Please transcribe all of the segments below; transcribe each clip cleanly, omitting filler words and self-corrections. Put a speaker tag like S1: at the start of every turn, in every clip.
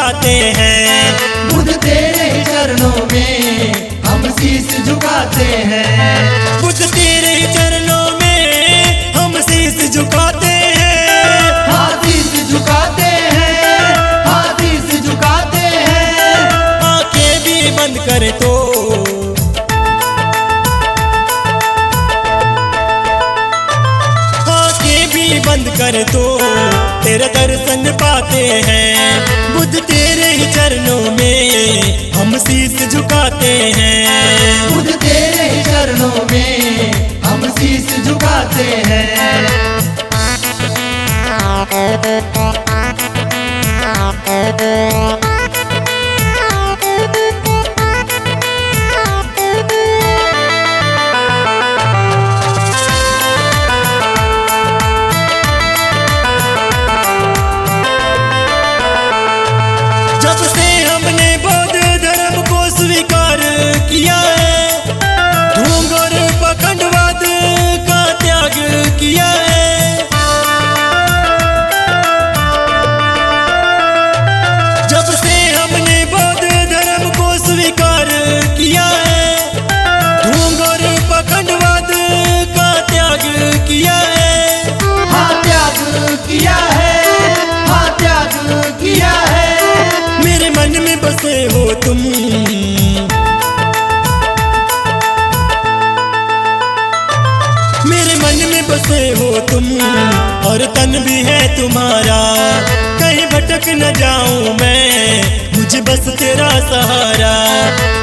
S1: झुकाते हैं।
S2: बुद्ध तेरे ही चरणों में हम शीश झुकाते हैं।
S1: बुद्ध तेरे ही चरणों में हम शीश झुकाते हैं।
S2: हाँ शीश झुकाते हैं, हाँ शीश झुकाते हैं।
S1: आंखें भी बंद कर तो बंद कर तो तेरा दर्शन पाते हैं। बुद्ध तेरे ही चरणों में हम शीश झुकाते हैं।
S2: बुद्ध तेरे ही चरणों में हम शीश झुकाते हैं।
S1: जब से हमने बौद्ध धर्म को स्वीकार किया है, ढोंग और पाखंडवाद का त्याग किया है। जब से हमने बौद्ध धर्म को स्वीकार किया है, ढोंग और पाखंडवाद का त्याग किया है।
S2: हाँ त्याग किया है, हाँ त्याग किया है।
S1: मेरे मन में बसे हो तुम, मेरे मन में बसे हो तुम, और तन भी है तुम्हारा। कहीं भटक न जाऊं मैं, मुझे बस तेरा सहारा।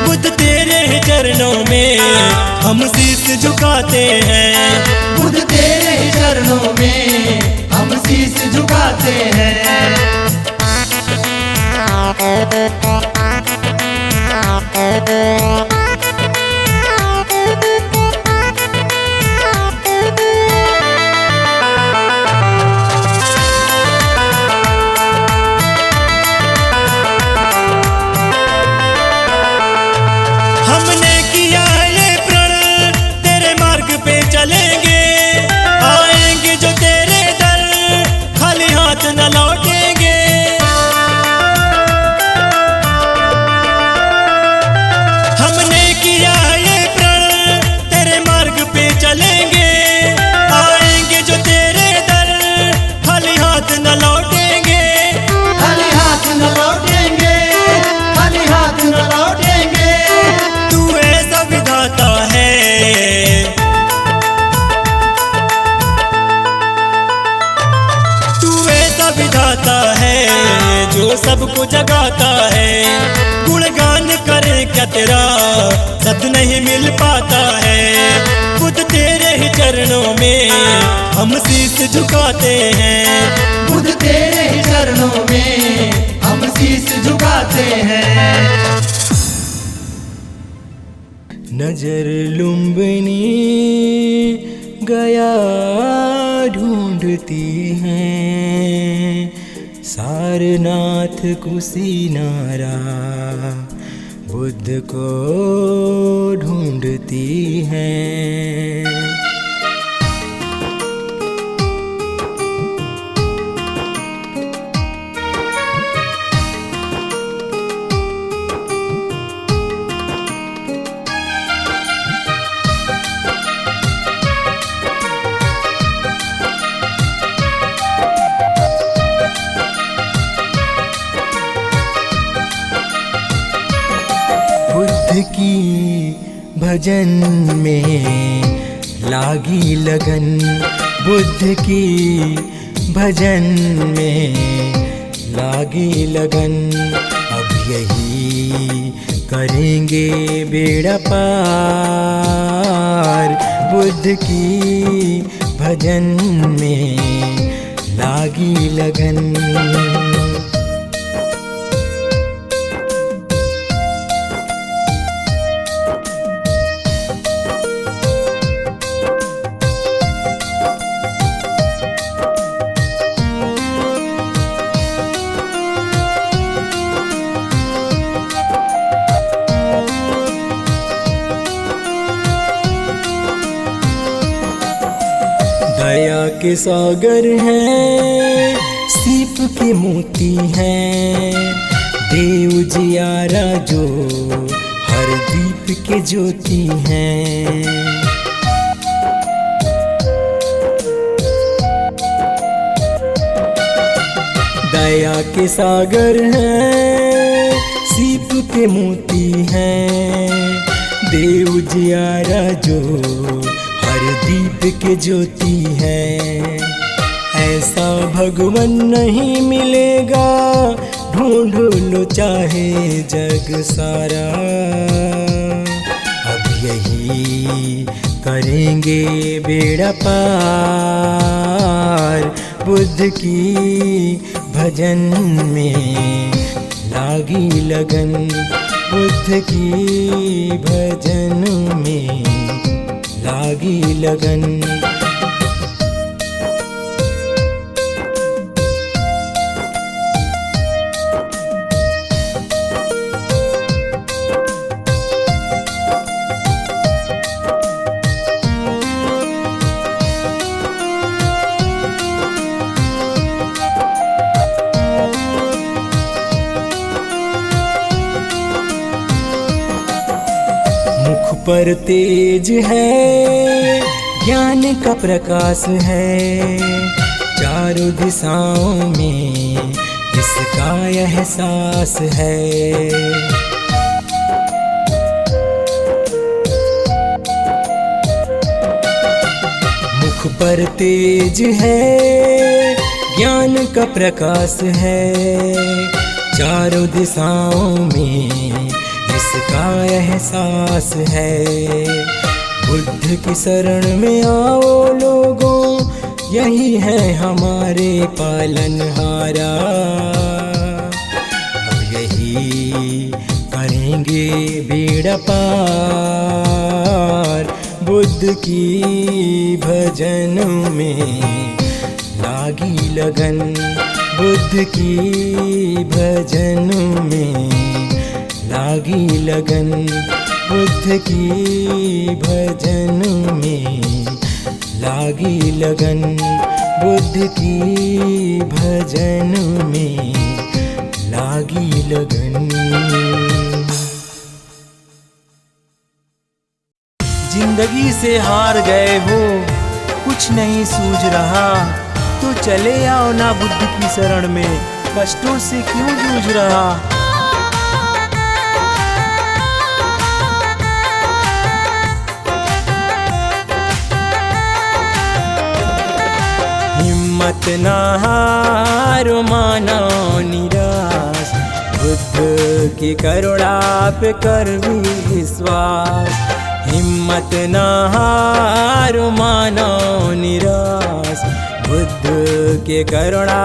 S1: बुद्ध तेरे ही चरणों में हम शीश झुकाते हैं।
S2: बुद्ध तेरे ही चरणों में हम शीश झुकाते हैं।
S1: हमने किया ये प्रण, तेरे मार्ग पे चलेंगे। आएंगे जो तेरे दर, खाली हाथ न लौटेंगे। हमने किया ये प्रण, तेरे मार्ग पे चलेंगे। आएंगे जो तेरे दर, खाली हाथ न लौटेंगे।
S2: खाली हाथ न लौटेंगे, खाली हाथ न लौटेंगे।
S1: तू ऐसा विधाता है, तू ऐसा विधाता है जो सबको जगाता है। गुणगान करे क्या तेरा, शब्द नहीं मिल पाता है। बुद्ध तेरे ही चरणों में हम शीश झुकाते हैं।
S2: बुद्ध तेरे ही चरणों में हम शीश झुकाते हैं।
S1: नजर लुम्बिनी गया ढूंढती हैं, सारनाथ कुशीनारा बुद्ध को ढूंढती हैं। बुद्ध की भजन में लागी लगन, बुद्ध की भजन में लागी लगन। अब यही करेंगे बेड़ा पार, बुद्ध की भजन में लागी लगन। दया के सागर हैं, सीप के मोती हैं। देव जियारा जो हर दीप के ज्योति हैं। दया के सागर हैं, सीप के मोती हैं। देव जियारा जो हर दीप के ज्योति है। ऐसा भगवन नहीं मिलेगा, ढूंढ लो चाहे जग सारा। अब यही करेंगे बेड़ा पार, बुद्ध की भजन में लागी लगन। बुद्ध की भजन में लागी लगन। मुख पर तेज है, ज्ञान का प्रकाश है। चारों दिशाओं में इसका एहसास है। मुख पर तेज है, ज्ञान का प्रकाश है। चारों दिशाओं में इसका एहसास है। बुद्ध की शरण में आओ लोगों, यही है हमारे पालनहारा। अब यही करेंगे बेड़ा पार, बुद्ध की भजन में लागी लगन। बुद्ध की भजन में लागी लगन। बुद्ध की भजन में लागी लगन। बुद्ध की भजन में लागी लगन।
S3: जिंदगी से हार गए हो, कुछ नहीं सूझ रहा, तो चले आओ ना बुद्ध की शरण में, कष्टों से क्यों जूझ रहा।
S1: हिम्मत ना हारो, मानो निराश, बुद्ध की करुणा पे कर विश्वास। हिम्मत ना हारो, मानो निराश, बुद्ध के करुणा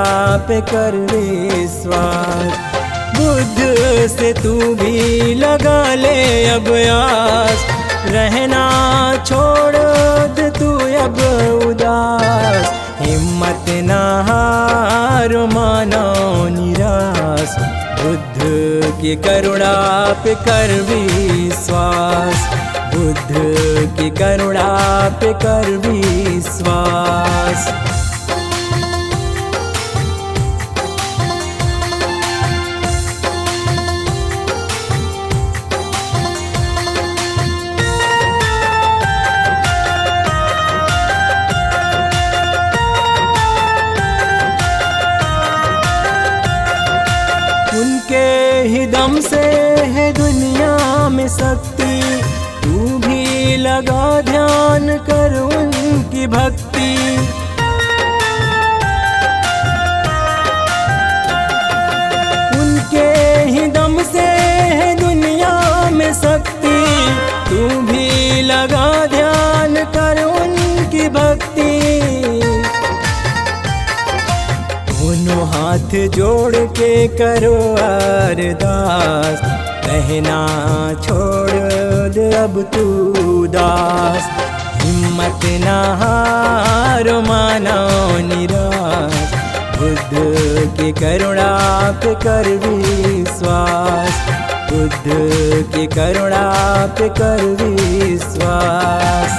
S1: पे कर विश्वास। बुद्ध से तू भी लगा ले अब आस, रहना छोड़ दे तू अब उदास। हिम्मत ना हारो, मानो निराश, बुद्ध की करुणा पे कर विश्वास। बुद्ध की करुणा पे कर विश्वास। उनके ही दम से है दुनिया में शक्ति, तू भी लगा ध्यान कर उनकी भक्ति। उनके ही दम से है दुनिया में शक्ति, तू भी लगा ध्यान कर उनकी भक्ति। दोनों हाथ जोड़ के करो अरदास, कहना छोड़ दे अब तू दास। हिम्मत ना हारो, मानो निराश, बुद्ध की करुणा पे कर विश्वास। बुद्ध की करुणा पे कर विश्वास।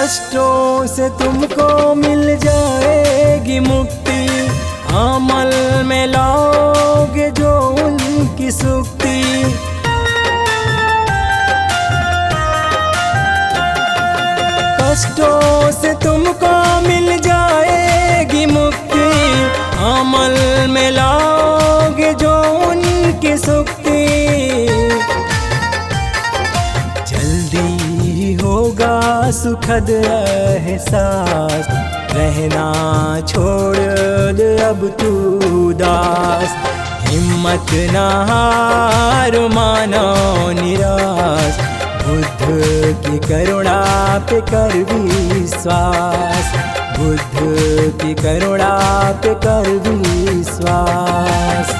S3: कष्टों से तुमको मिल जाएगी मुक्ति, अमल में लाओगे जो उनकी सूक्ति। कष्टों से तुमको मिल जाएगी मुक्ति, अमल में लाओगे जो उनकी सूक्ति। जल्दी होगा सुखद एहसास, रहना छोड़ दे अब तू उदास। हिम्मत ना हार मानो निराश, बुद्ध की करुणा पे कर विश्वास, बुद्ध की करुणा पे कर विश्वास।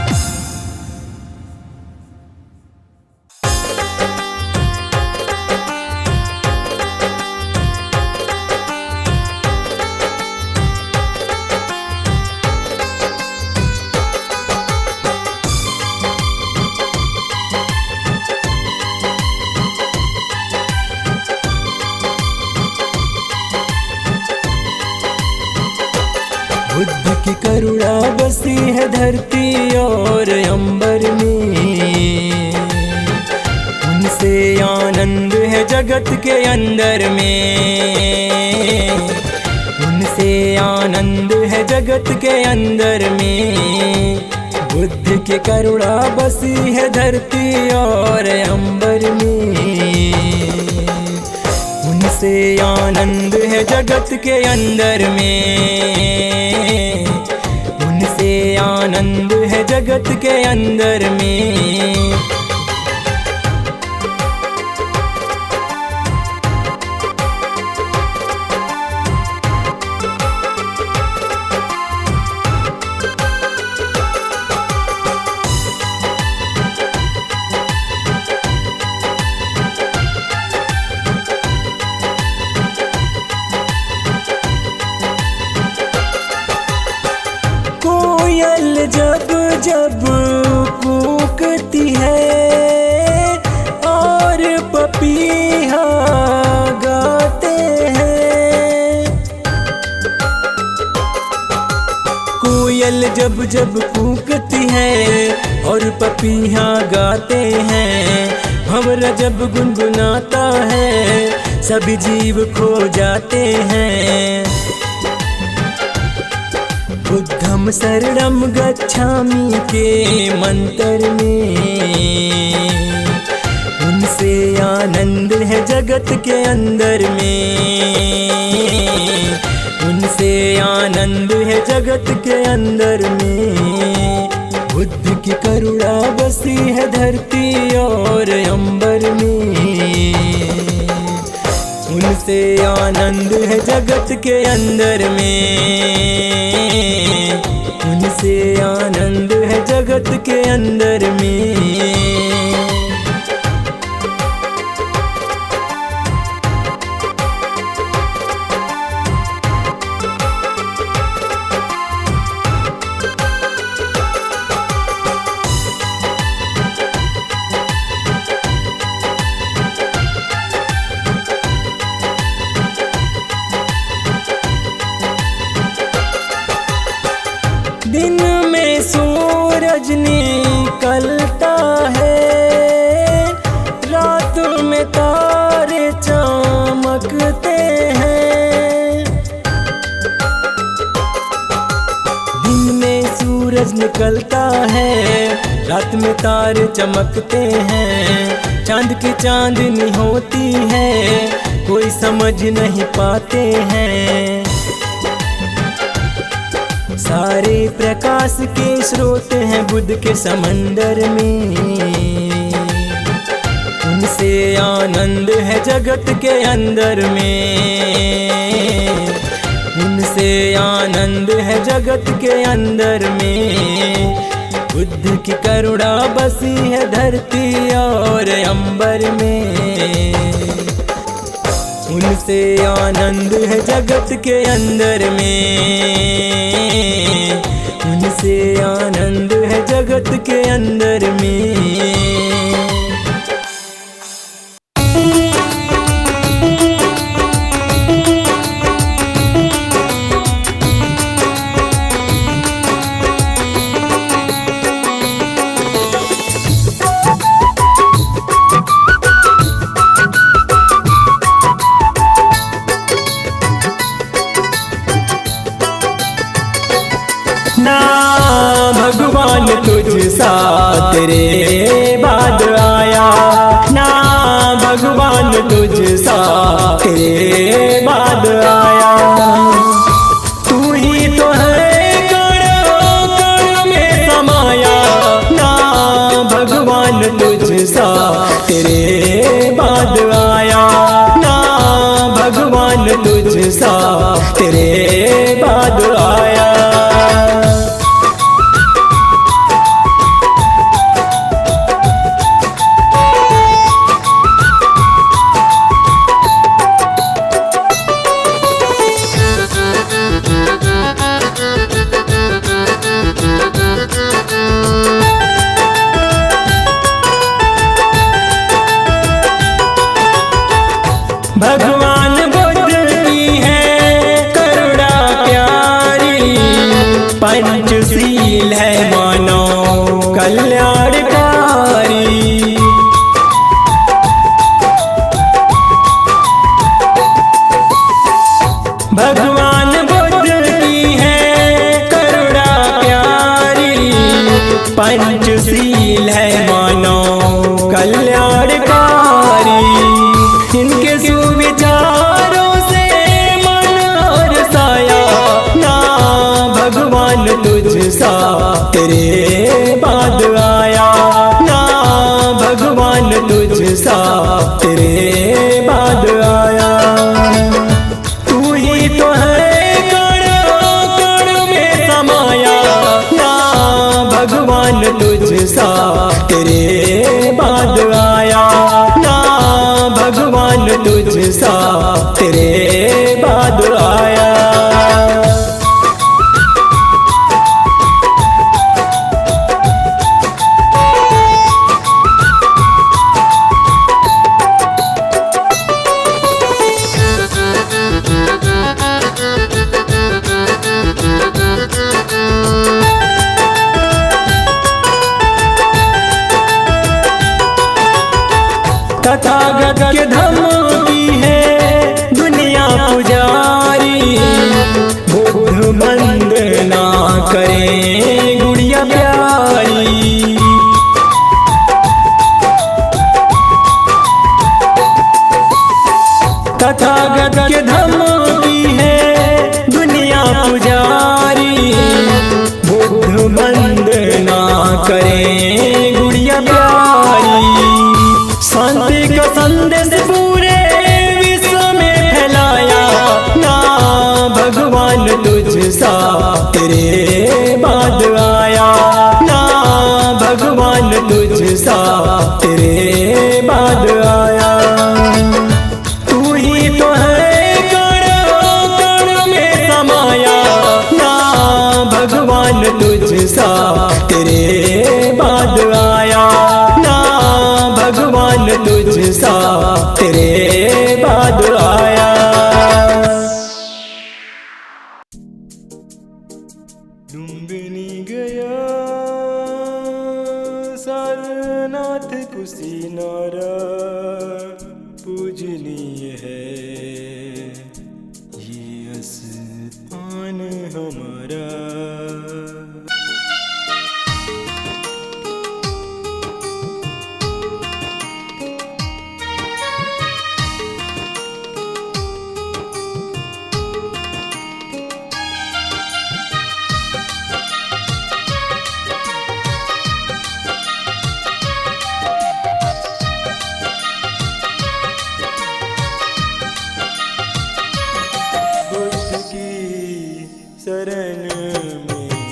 S3: बुद्ध की करुणा बसी है धरती और अंबर में, उनसे आनंद है जगत के अंदर में, उनसे आनंद है जगत के अंदर में। बुद्ध की करुणा बसी है धरती और अंबर में, उनसे आनंद है जगत के अंदर में, उनसे आनंद है जगत के अंदर में। कोयल जब जब कूकती है और पपीहा गाते हैं, कोयल जब जब कूकती है और पपीहा गाते हैं, भंवरा जब गुनगुनाता है सभी जीव खो जाते हैं। बुद्धम शरणम गच्छामि के मंत्र में, उनसे आनंद है जगत के अंदर में, उनसे आनंद है जगत के अंदर में। बुद्ध की करुणा बसी है धरती और अंबर में, उनसे आनंद है जगत के अंदर में, उनसे आनंद है जगत के अंदर में। दिन में सूरज निकलता है, रात में तारे चमकते हैं। दिन में सूरज निकलता है, रात में तारे चमकते हैं। चांद की चांदनी होती है, कोई समझ नहीं पाते हैं। सारे प्रकाश के स्रोत हैं बुद्ध के समंदर में, उनसे आनंद है जगत के अंदर में, उनसे आनंद है जगत के अंदर में। बुद्ध की करुणा बसी है धरती और अंबर में, उनसे आनंद है जगत के अंदर में, उनसे आनंद है जगत के अंदर में। तेरे बाद आया ना भगवान तुझसा तेरे बाद आया। तू ही तो है कण कण में समाया ना भगवान तुझसा तेरे बाद आया ना भगवान तुझसा तेरे बाद आया। भगवान बुद्ध की है करुणा प्यारी, पंचशील है मानव कल्याणकारी। भगवान बुद्ध की है करुणा प्यारी, पंचशील है मानव कल्याणकारी। इनके सुविचारों से मन और साया ना भगवान तुझसा तेरे बाद आया ना भगवान तुझसा तेरे बाद आया। तू ही तो है कण कण में समाया ना भगवान तुझसा तेरे बाद आया ना भगवान तुझसा तेरे बाद आया। तथागत के धम्म की है दुनिया पुजारी, बुद्ध वंदना करें गुड़िया प्यारी। तथागत के धम्म की है दुनिया पुजारी, बुद्ध वंदना करें गुड़िया प्यारी। शांति का संदेश पूरे विश्व में फैलाया ना भगवान तुझसा तेरे बाद आया ना भगवान तुझसा तेरे बाद आया। तू ही तो है कण कण में समाया ना भगवान तुझसा तेरे बाद आया ना भगवान तुझसा तेरे बाद आया। लुम्बिनी गया सारनाथ कुशीनारा, पूजनीय है ये स्थान हमारा। शरण में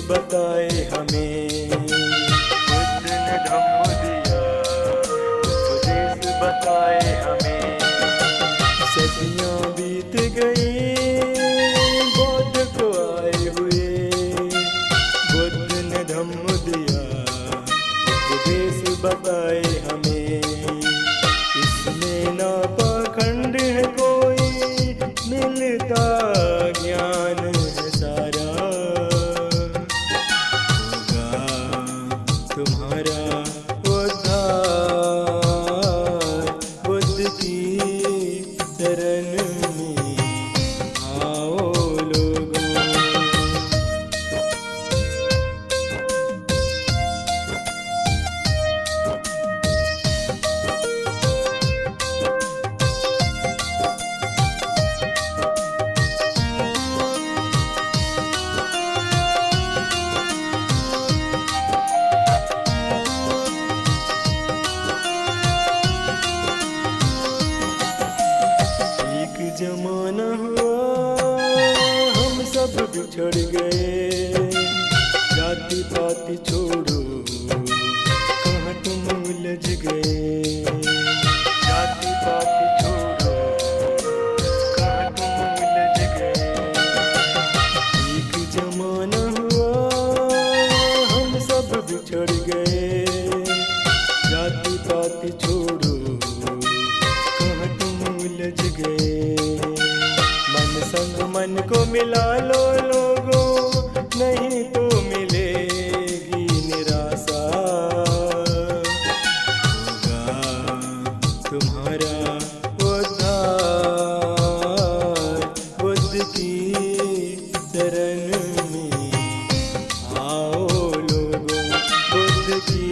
S3: बताए हमें। बुद्ध ने धम्म दिया, उपदेश बताए हमें। सदियां बीत गई बौद्ध को आए हुए, बुद्ध ने धम्म दिया, उपदेश बताए हमें। इसमें ना पाखंड है कोई, मिलता ज्ञान है सारा। होगा तुम्हारा उद्धार बुद्ध की शरण में आओ लोगों। जमाना हुआ हम सब बिछड़ गए, जाति पाति छोड़ो कहाँ तुम उलझ गए। जाति पाति छोड़ो कहाँ तुम उलझ गए। एक जमाना हुआ हम सब बिछड़ गए, जाति पाति छोड़ो कहाँ तुम उलझ गए। मन संग मन को मिला लो लोगों, नहीं तो मिलेगी निराशा। होगा तुम्हारा उद्धार बुद्ध की शरण में आओ लोगों, बुद्ध की